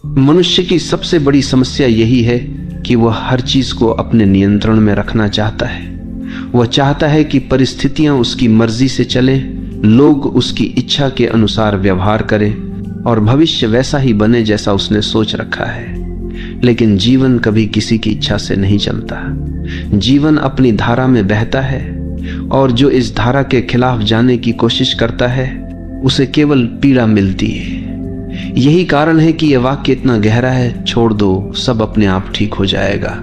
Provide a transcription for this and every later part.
मनुष्य की सबसे बड़ी समस्या यही है कि वह हर चीज को अपने नियंत्रण में रखना चाहता है। वह चाहता है कि परिस्थितियां उसकी मर्जी से चलें, लोग उसकी इच्छा के अनुसार व्यवहार करें और भविष्य वैसा ही बने जैसा उसने सोच रखा है। लेकिन जीवन कभी किसी की इच्छा से नहीं चलता। जीवन अपनी धारा में बहता है और जो इस धारा के खिलाफ जाने की कोशिश करता है उसे केवल पीड़ा मिलती है। यही कारण है कि यह वाक्य इतना गहरा है, छोड़ दो, सब अपने आप ठीक हो जाएगा।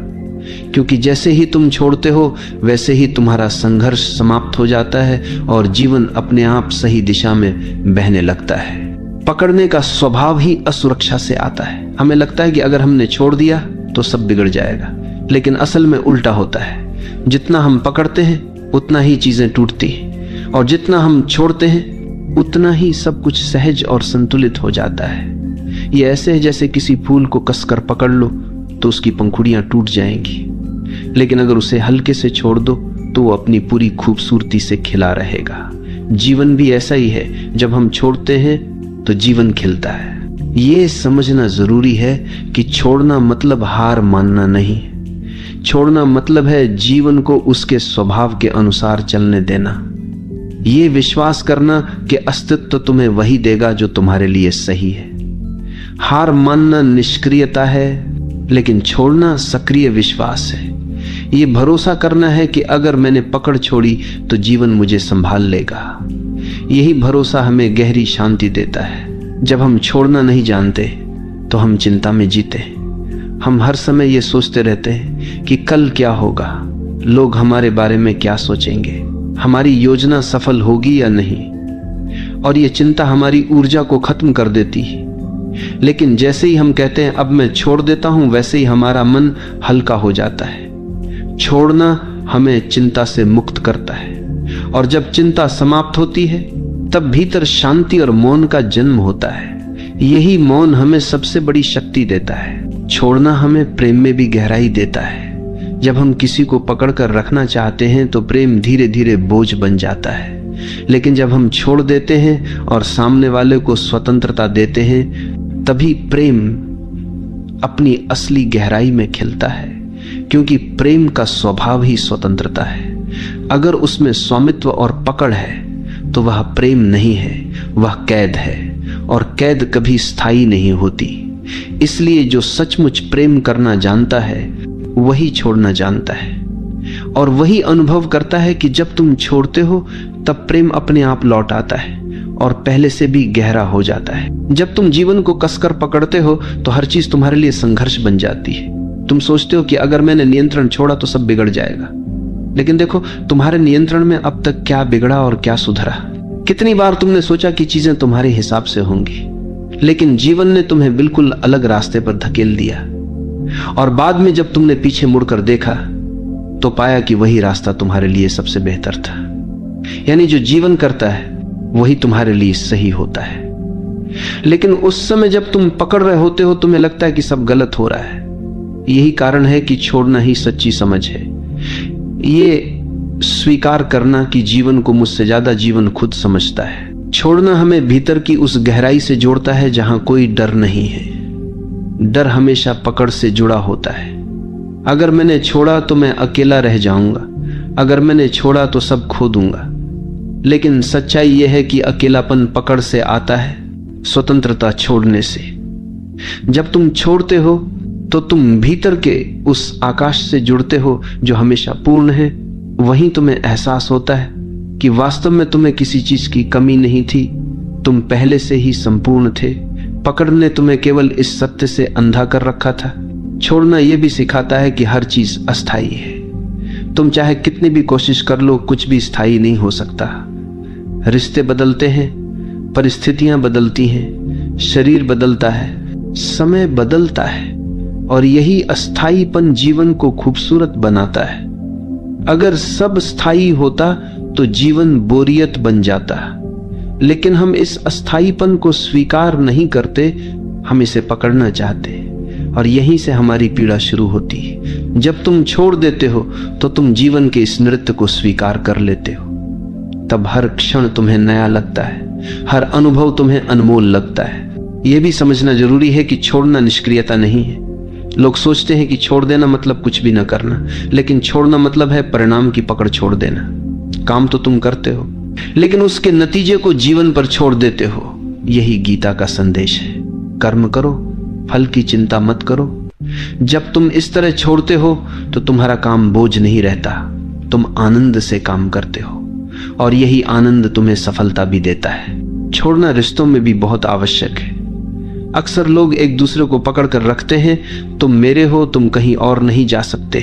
क्योंकि जैसे ही तुम छोड़ते हो वैसे ही तुम्हारा संघर्ष समाप्त हो जाता है और जीवन अपने आप सही दिशा में बहने लगता है। पकड़ने का स्वभाव ही असुरक्षा से आता है। हमें लगता है कि अगर हमने छोड़ दिया तो सब बिगड़ जाएगा, लेकिन असल में उल्टा होता है। जितना हम पकड़ते हैं उतना ही चीजें टूटती हैं और जितना हम छोड़ते हैं उतना ही सब कुछ सहज और संतुलित हो जाता है। ये ऐसे है जैसे किसी फूल को कसकर पकड़ लो तो उसकी पंखुड़ियां टूट जाएंगी, लेकिन अगर उसे हल्के से छोड़ दो तो वो अपनी पूरी खूबसूरती से खिला रहेगा। जीवन भी ऐसा ही है, जब हम छोड़ते हैं तो जीवन खिलता है। ये समझना जरूरी है कि छोड़ना मतलब हार मानना नहीं। छोड़ना मतलब है जीवन को उसके स्वभाव के अनुसार चलने देना। ये विश्वास करना कि अस्तित्व तुम्हें वही देगा जो तुम्हारे लिए सही है। हार मानना निष्क्रियता है, लेकिन छोड़ना सक्रिय विश्वास है। ये भरोसा करना है कि अगर मैंने पकड़ छोड़ी तो जीवन मुझे संभाल लेगा। यही भरोसा हमें गहरी शांति देता है। जब हम छोड़ना नहीं जानते तो हम चिंता में जीते। हम हर समय ये सोचते रहते हैं कि कल क्या होगा, लोग हमारे बारे में क्या सोचेंगे, हमारी योजना सफल होगी या नहीं, और ये चिंता हमारी ऊर्जा को खत्म कर देती है। लेकिन जैसे ही हम कहते हैं अब मैं छोड़ देता हूं, वैसे ही हमारा मन हल्का हो जाता है। छोड़ना हमें चिंता से मुक्त करता है और जब चिंता समाप्त होती है तब भीतर शांति और मौन का जन्म होता है। यही मौन हमें सबसे बड़ी शक्ति देता है। छोड़ना हमें प्रेम में भी गहराई देता है। जब हम किसी को पकड़कर रखना चाहते हैं तो प्रेम धीरे धीरे बोझ बन जाता है, लेकिन जब हम छोड़ देते हैं और सामने वाले को स्वतंत्रता देते हैं तभी प्रेम अपनी असली गहराई में खिलता है। क्योंकि प्रेम का स्वभाव ही स्वतंत्रता है। अगर उसमें स्वामित्व और पकड़ है तो वह प्रेम नहीं है, वह कैद है, और कैद कभी स्थायी नहीं होती। इसलिए जो सचमुच प्रेम करना जानता है वही छोड़ना जानता है और वही अनुभव करता है कि जब तुम छोड़ते हो तब प्रेम अपने आप लौट आता है और पहले से भी गहरा हो जाता है। जब तुम जीवन को कसकर पकड़ते हो तो हर चीज तुम्हारे लिए संघर्ष बन जाती है। तुम सोचते हो कि अगर मैंने नियंत्रण छोड़ा तो सब बिगड़ जाएगा, लेकिन देखो तुम्हारे नियंत्रण में अब तक क्या बिगड़ा और क्या सुधरा। कितनी बार तुमने सोचा कि चीजें तुम्हारे हिसाब से होंगी, लेकिन जीवन ने तुम्हें बिल्कुल अलग रास्ते पर धकेल दिया और बाद में जब तुमने पीछे मुड़कर देखा तो पाया कि वही रास्ता तुम्हारे लिए सबसे बेहतर था। यानी जो जीवन करता है वही तुम्हारे लिए सही होता है। लेकिन उस समय जब तुम पकड़ रहे होते हो तुम्हें लगता है कि सब गलत हो रहा है। यही कारण है कि छोड़ना ही सच्ची समझ है। ये स्वीकार करना कि जीवन को मुझसे ज्यादा जीवन खुद समझता है। छोड़ना हमें भीतर की उस गहराई से जोड़ता है जहां कोई डर नहीं है। डर हमेशा पकड़ से जुड़ा होता है। अगर मैंने छोड़ा तो मैं अकेला रह जाऊंगा, अगर मैंने छोड़ा तो सब खो दूंगा। लेकिन सच्चाई यह है कि अकेलापन पकड़ से आता है, स्वतंत्रता छोड़ने से। जब तुम छोड़ते हो तो तुम भीतर के उस आकाश से जुड़ते हो जो हमेशा पूर्ण है। वहीं तुम्हें एहसास होता है कि वास्तव में तुम्हें किसी चीज की कमी नहीं थी, तुम पहले से ही संपूर्ण थे। पकड़ ने तुम्हें केवल इस सत्य से अंधा कर रखा था। छोड़ना यह भी सिखाता है कि हर चीज अस्थायी है। तुम चाहे कितनी भी कोशिश कर लो, कुछ भी स्थायी नहीं हो सकता। रिश्ते बदलते हैं, परिस्थितियां बदलती हैं, शरीर बदलता है, समय बदलता है, और यही अस्थायीपन जीवन को खूबसूरत बनाता है। अगर सब स्थायी होता तो जीवन बोरियत बन जाता, लेकिन हम इस अस्थायीपन को स्वीकार नहीं करते, हम इसे पकड़ना चाहते हैं, और यहीं से हमारी पीड़ा शुरू होती है। जब तुम छोड़ देते हो तो तुम जीवन के इस नृत्य को स्वीकार कर लेते हो। तब हर क्षण तुम्हें नया लगता है, हर अनुभव तुम्हें अनमोल लगता है। यह भी समझना जरूरी है कि छोड़ना निष्क्रियता नहीं है। लोग सोचते हैं कि छोड़ देना मतलब कुछ भी ना करना, लेकिन छोड़ना मतलब है परिणाम की पकड़ छोड़ देना। काम तो तुम करते हो, लेकिन उसके नतीजे को जीवन पर छोड़ देते हो। यही गीता का संदेश है। कर्म करो, फल की चिंता मत करो। जब तुम इस तरह छोड़ते हो तो तुम्हारा काम बोझ नहीं रहता, तुम आनंद से काम करते हो, और यही आनंद तुम्हें सफलता भी देता है। छोड़ना रिश्तों में भी बहुत आवश्यक है। अक्सर लोग एक दूसरे को पकड़ कर रखते हैं, तुम मेरे हो, तुम कहीं और नहीं जा सकते।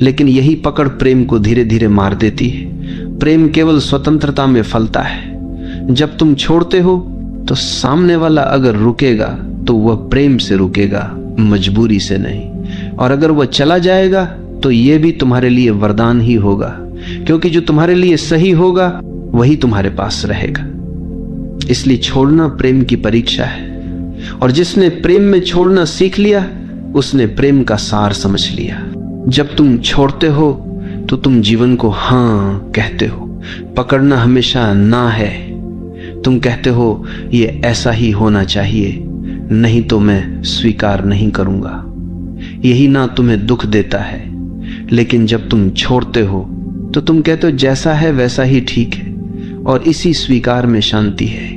लेकिन यही पकड़ प्रेम को धीरे धीरे मार देती है। प्रेम केवल स्वतंत्रता में फलता है। जब तुम छोड़ते हो तो सामने वाला अगर रुकेगा तो वह प्रेम से रुकेगा, मजबूरी से नहीं। और अगर वह चला जाएगा तो यह भी तुम्हारे लिए वरदान ही होगा, क्योंकि जो तुम्हारे लिए सही होगा वही तुम्हारे पास रहेगा। इसलिए छोड़ना प्रेम की परीक्षा है, और जिसने प्रेम में छोड़ना सीख लिया उसने प्रेम का सार समझ लिया। जब तुम छोड़ते हो तो तुम जीवन को हाँ कहते हो। पकड़ना हमेशा ना है। तुम कहते हो ये ऐसा ही होना चाहिए, नहीं तो मैं स्वीकार नहीं करूंगा। यही ना तुम्हें दुख देता है। लेकिन जब तुम छोड़ते हो तो तुम कहते हो जैसा है वैसा ही ठीक है, और इसी स्वीकार में शांति है।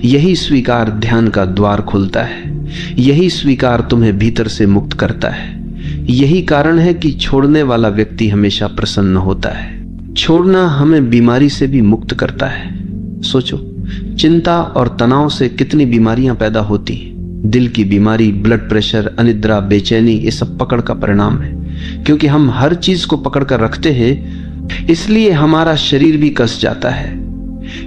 यही स्वीकार ध्यान का द्वार खोलता है। यही स्वीकार तुम्हें भीतर से मुक्त करता है। यही कारण है कि छोड़ने वाला व्यक्ति हमेशा प्रसन्न होता है। छोड़ना हमें बीमारी से भी मुक्त करता है। सोचो, चिंता और तनाव से कितनी बीमारियां पैदा होती हैं। दिल की बीमारी, ब्लड प्रेशर, अनिद्रा, बेचैनी, ये सब पकड़ का परिणाम है। क्योंकि हम हर चीज को पकड़ कर रखते हैं, इसलिए हमारा शरीर भी कस जाता है।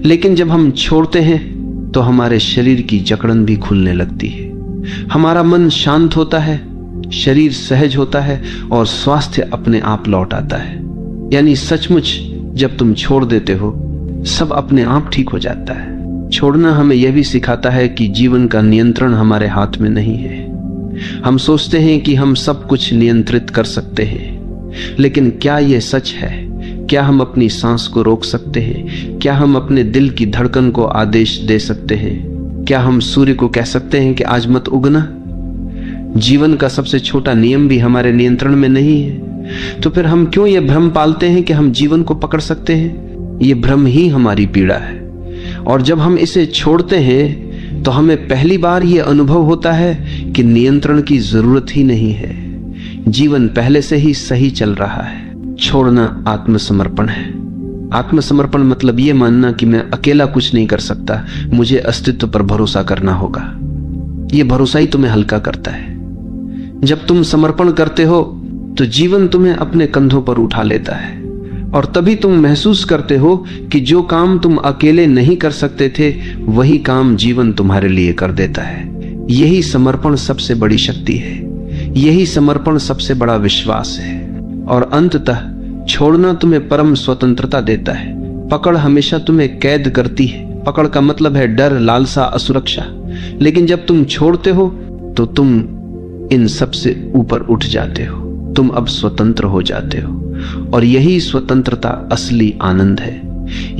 लेकिन जब हम छोड़ते हैं तो हमारे शरीर की जकड़न भी खुलने लगती है। हमारा मन शांत होता है, शरीर सहज होता है, और स्वास्थ्य अपने आप लौट आता है। यानी सचमुच जब तुम छोड़ देते हो सब अपने आप ठीक हो जाता है। छोड़ना हमें यह भी सिखाता है कि जीवन का नियंत्रण हमारे हाथ में नहीं है। हम सोचते हैं कि हम सब कुछ नियंत्रित कर सकते हैं, लेकिन क्या यह सच है? क्या हम अपनी सांस को रोक सकते हैं? क्या हम अपने दिल की धड़कन को आदेश दे सकते हैं? क्या हम सूर्य को कह सकते हैं कि आज मत उगना? जीवन का सबसे छोटा नियम भी हमारे नियंत्रण में नहीं है। तो फिर हम क्यों यह भ्रम पालते हैं कि हम जीवन को पकड़ सकते हैं? ये भ्रम ही हमारी पीड़ा है। और जब हम इसे छोड़ते हैं तो हमें पहली बार यह अनुभव होता है कि नियंत्रण की जरूरत ही नहीं है। जीवन पहले से ही सही चल रहा है। छोड़ना आत्मसमर्पण है। आत्मसमर्पण मतलब यह मानना कि मैं अकेला कुछ नहीं कर सकता, मुझे अस्तित्व पर भरोसा करना होगा। यह भरोसा ही तुम्हें हल्का करता है। जब तुम समर्पण करते हो तो जीवन तुम्हें अपने कंधों पर उठा लेता है, और तभी तुम महसूस करते हो कि जो काम तुम अकेले नहीं कर सकते थे वही काम जीवन तुम्हारे लिए कर देता है। यही समर्पण सबसे बड़ी शक्ति है। यही समर्पण सबसे बड़ा विश्वास है। और अंततः छोड़ना तुम्हें परम स्वतंत्रता देता है। पकड़ हमेशा तुम्हें कैद करती है। पकड़ का मतलब है डर, लालसा, असुरक्षा। लेकिन जब तुम छोड़ते हो तो तुम इन सब से ऊपर उठ जाते हो। तुम अब स्वतंत्र हो जाते हो, और यही स्वतंत्रता असली आनंद है।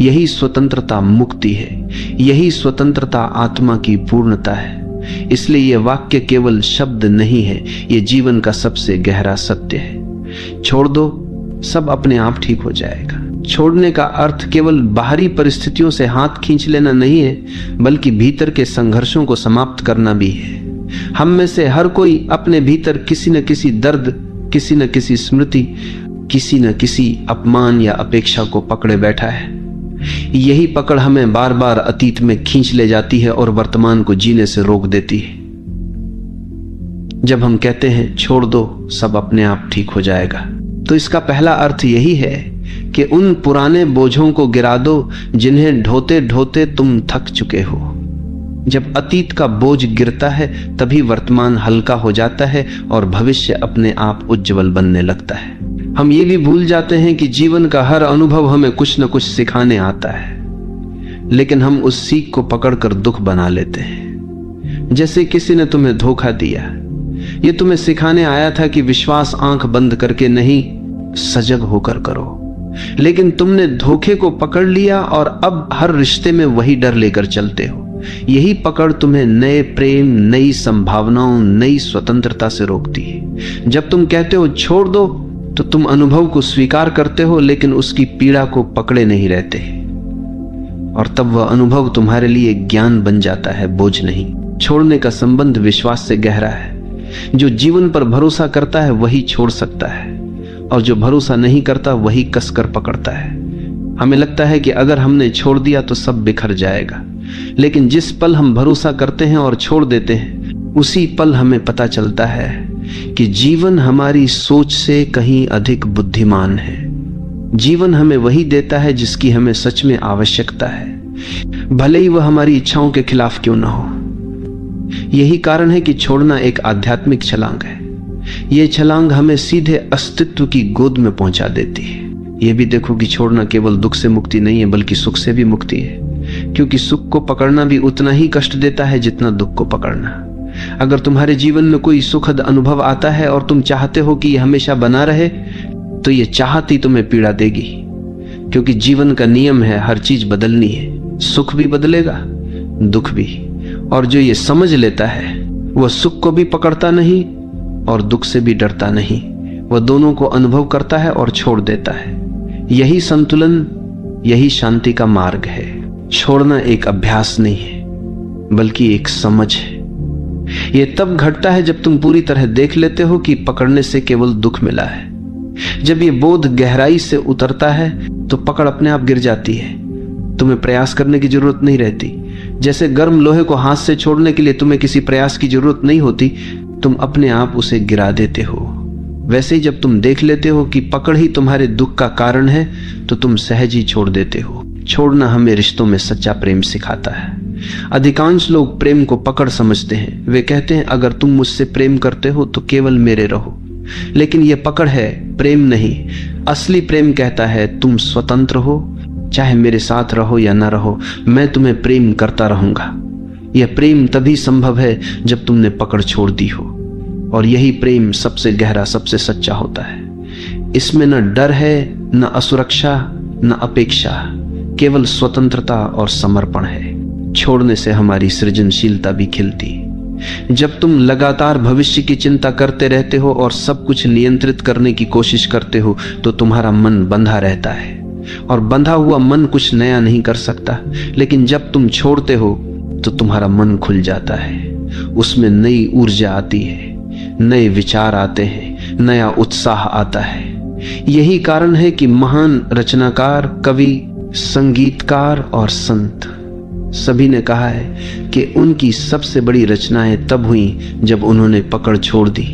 यही स्वतंत्रता मुक्ति है। यही स्वतंत्रता आत्मा की पूर्णता है। इसलिए यह वाक्य केवल शब्द नहीं है, यह जीवन का सबसे गहरा सत्य है। छोड़ दो, सब अपने आप ठीक हो जाएगा। छोड़ने का अर्थ केवल बाहरी परिस्थितियों से हाथ खींच लेना नहीं है, बल्कि भीतर के संघर्षों को समाप्त करना भी है। हम में से हर कोई अपने भीतर किसी न किसी दर्द, किसी न किसी स्मृति, किसी न किसी अपमान या अपेक्षा को पकड़े बैठा है। यही पकड़ हमें बार बार अतीत में खींच ले जाती है और वर्तमान को जीने से रोक देती है। जब हम कहते हैं छोड़ दो, सब अपने आप ठीक हो जाएगा, तो इसका पहला अर्थ यही है कि उन पुराने बोझों को गिरा दो जिन्हें ढोते ढोते तुम थक चुके हो। जब अतीत का बोझ गिरता है तभी वर्तमान हल्का हो जाता है और भविष्य अपने आप उज्जवल बनने लगता है। हम ये भी भूल जाते हैं कि जीवन का हर अनुभव हमें कुछ न कुछ सिखाने आता है, लेकिन हम उस सीख को पकड़कर दुख बना लेते हैं। जैसे किसी ने तुम्हें धोखा दिया, ये तुम्हें सिखाने आया था कि विश्वास आंख बंद करके नहीं, सजग होकर करो। लेकिन तुमने धोखे को पकड़ लिया और अब हर रिश्ते में वही डर लेकर चलते हो। यही पकड़ तुम्हें नए प्रेम, नई संभावनाओं, नई स्वतंत्रता से रोकती है। जब तुम कहते हो छोड़ दो, तो तुम अनुभव को स्वीकार करते हो, लेकिन उसकी पीड़ा को पकड़े नहीं रहते, और तब वह अनुभव तुम्हारे लिए ज्ञान बन जाता है, बोझ नहीं। छोड़ने का संबंध विश्वास से गहरा है। जो जीवन पर भरोसा करता है वही छोड़ सकता है, और जो भरोसा नहीं करता वही कसकर पकड़ता है। हमें लगता है कि अगर हमने छोड़ दिया तो सब बिखर जाएगा, लेकिन जिस पल हम भरोसा करते हैं और छोड़ देते हैं, उसी पल हमें पता चलता है कि जीवन हमारी सोच से कहीं अधिक बुद्धिमान है। जीवन हमें वही देता है जिसकी हमें सच में आवश्यकता है, भले ही वह हमारी इच्छाओं के खिलाफ क्यों ना हो। यही कारण है कि छोड़ना एक आध्यात्मिक छलांग है। यह छलांग हमें सीधे अस्तित्व की गोद में पहुंचा देती है। यह भी देखो कि छोड़ना केवल दुख से मुक्ति नहीं है, बल्कि सुख से भी मुक्ति है, क्योंकि सुख को पकड़ना भी उतना ही कष्ट देता है जितना दुख को पकड़ना। अगर तुम्हारे जीवन में कोई सुखद अनुभव आता है और तुम चाहते हो कि यह हमेशा बना रहे, तो यह चाहत ही तुम्हें पीड़ा देगी, क्योंकि जीवन का नियम है हर चीज बदलनी है। सुख भी बदलेगा, दुख भी। और जो ये समझ लेता है वह सुख को भी पकड़ता नहीं और दुख से भी डरता नहीं। वह दोनों को अनुभव करता है और छोड़ देता है। यही संतुलन, यही शांति का मार्ग है। छोड़ना एक अभ्यास नहीं है, बल्कि एक समझ है। यह तब घटता है जब तुम पूरी तरह देख लेते हो कि पकड़ने से केवल दुख मिला है। जब यह बोध गहराई से उतरता है तो पकड़ अपने आप गिर जाती है। तुम्हें प्रयास करने की जरूरत नहीं रहती। जैसे गर्म लोहे को हाथ से छोड़ने के लिए तुम्हें किसी प्रयास की जरूरत नहीं होती, तुम अपने आप उसे गिरा देते हो। वैसे ही जब तुम देख लेते हो कि पकड़ ही तुम्हारे दुख का कारण है, तो तुम सहज ही छोड़ देते हो। छोड़ना हमें रिश्तों में सच्चा प्रेम सिखाता है। अधिकांश लोग प्रेम को पकड़ समझते हैं। वे कहते हैं अगर तुम मुझसे प्रेम करते हो तो केवल मेरे रहो, लेकिन यह पकड़ है, प्रेम नहीं। असली प्रेम कहता है तुम स्वतंत्र हो, चाहे मेरे साथ रहो या ना रहो, मैं तुम्हें प्रेम करता रहूंगा। यह प्रेम तभी संभव है जब तुमने पकड़ छोड़ दी हो, और यही प्रेम सबसे गहरा, सबसे सच्चा होता है। इसमें न डर है, न असुरक्षा, न अपेक्षा, केवल स्वतंत्रता और समर्पण है। छोड़ने से हमारी सृजनशीलता भी खिलती। जब तुम लगातार भविष्य की चिंता करते रहते हो और सब कुछ नियंत्रित करने की कोशिश करते हो, तो तुम्हारा मन बंधा रहता है, और बंधा हुआ मन कुछ नया नहीं कर सकता। लेकिन जब तुम छोड़ते हो तो तुम्हारा मन खुल जाता है। उसमें नई ऊर्जा आती है, नए विचार आते हैं, नया उत्साह आता है। यही कारण है कि महान रचनाकार, कवि, संगीतकार और संत सभी ने कहा है कि उनकी सबसे बड़ी रचनाएं तब हुई जब उन्होंने पकड़ छोड़ दी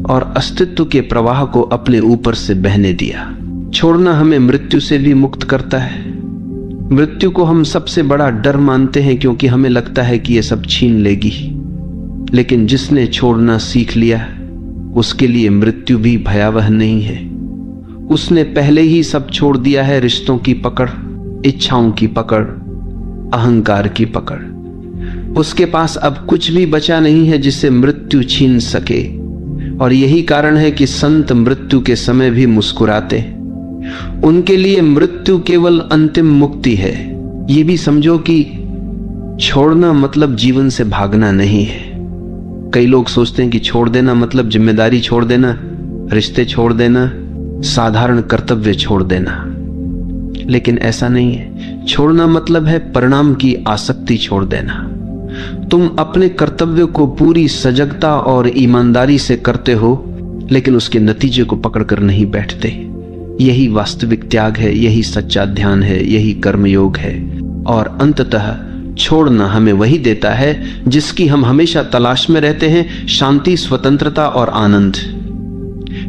और अस्तित्व के प्रवाह को अपने ऊपर से बहने दिया। छोड़ना हमें मृत्यु से भी मुक्त करता है। मृत्यु को हम सबसे बड़ा डर मानते हैं, क्योंकि हमें लगता है कि यह सब छीन लेगी। लेकिन जिसने छोड़ना सीख लिया, उसके लिए मृत्यु भी भयावह नहीं है। उसने पहले ही सब छोड़ दिया है। रिश्तों की पकड़, इच्छाओं की पकड़, अहंकार की पकड़। उसके पास अब कुछ भी बचा नहीं है जिसे मृत्यु छीन सके। और यही कारण है कि संत मृत्यु के समय भी मुस्कुराते। उनके लिए मृत्यु केवल अंतिम मुक्ति है। ये भी समझो कि छोड़ना मतलब जीवन से भागना नहीं है। कई लोग सोचते हैं कि छोड़ देना मतलब जिम्मेदारी छोड़ देना, रिश्ते छोड़ देना, साधारण कर्तव्य छोड़ देना, लेकिन ऐसा नहीं है। छोड़ना मतलब है परिणाम की आसक्ति छोड़ देना। तुम अपने कर्तव्य को पूरी सजगता और ईमानदारी से करते हो, लेकिन उसके नतीजे को पकड़कर नहीं बैठते। यही वास्तविक त्याग है, यही सच्चा ध्यान है, यही कर्मयोग है। और अंततः छोड़ना हमें वही देता है जिसकी हम हमेशा तलाश में रहते हैं, शांति, स्वतंत्रता और आनंद।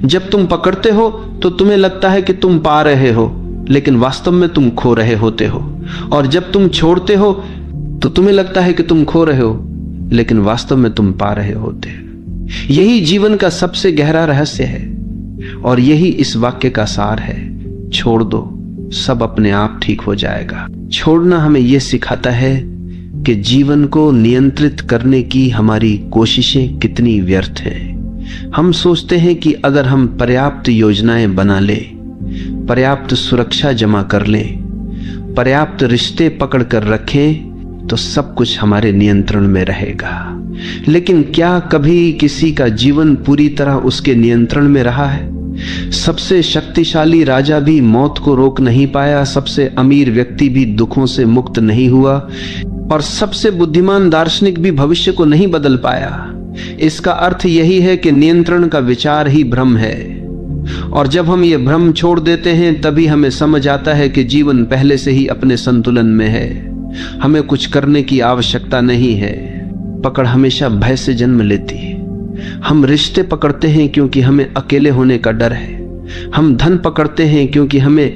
जब तुम पकड़ते हो तो तुम्हें लगता है कि तुम पा रहे हो, लेकिन वास्तव में तुम खो रहे होते हो। और जब तुम छोड़ते हो तो तुम्हें लगता है कि तुम खो रहे हो, लेकिन वास्तव में तुम पा रहे होते हो। यही जीवन का सबसे गहरा रहस्य है, और यही इस वाक्य का सार है। छोड़ दो, सब अपने आप ठीक हो जाएगा। छोड़ना हमें यह सिखाता है कि जीवन को नियंत्रित करने की हमारी कोशिशें कितनी व्यर्थ हैं। हम सोचते हैं कि अगर हम पर्याप्त योजनाएं बना लें, पर्याप्त सुरक्षा जमा कर लें, पर्याप्त रिश्ते पकड़ कर रखें, तो सब कुछ हमारे नियंत्रण में रहेगा। लेकिन क्या कभी किसी का जीवन पूरी तरह उसके नियंत्रण में रहा है? सबसे शक्तिशाली राजा भी मौत को रोक नहीं पाया, सबसे अमीर व्यक्ति भी दुखों से मुक्त नहीं हुआ, और सबसे बुद्धिमान दार्शनिक भी भविष्य को नहीं बदल पाया। इसका अर्थ यही है कि नियंत्रण का विचार ही भ्रम है, और जब हम ये भ्रम छोड़ देते हैं तभी हमें समझ आता है कि जीवन पहले से ही अपने संतुलन में है। हमें कुछ करने की आवश्यकता नहीं है। पकड़ हमेशा भय से जन्म लेती है। हम रिश्ते पकड़ते हैं क्योंकि हमें अकेले होने का डर है। हम धन पकड़ते हैं क्योंकि हमें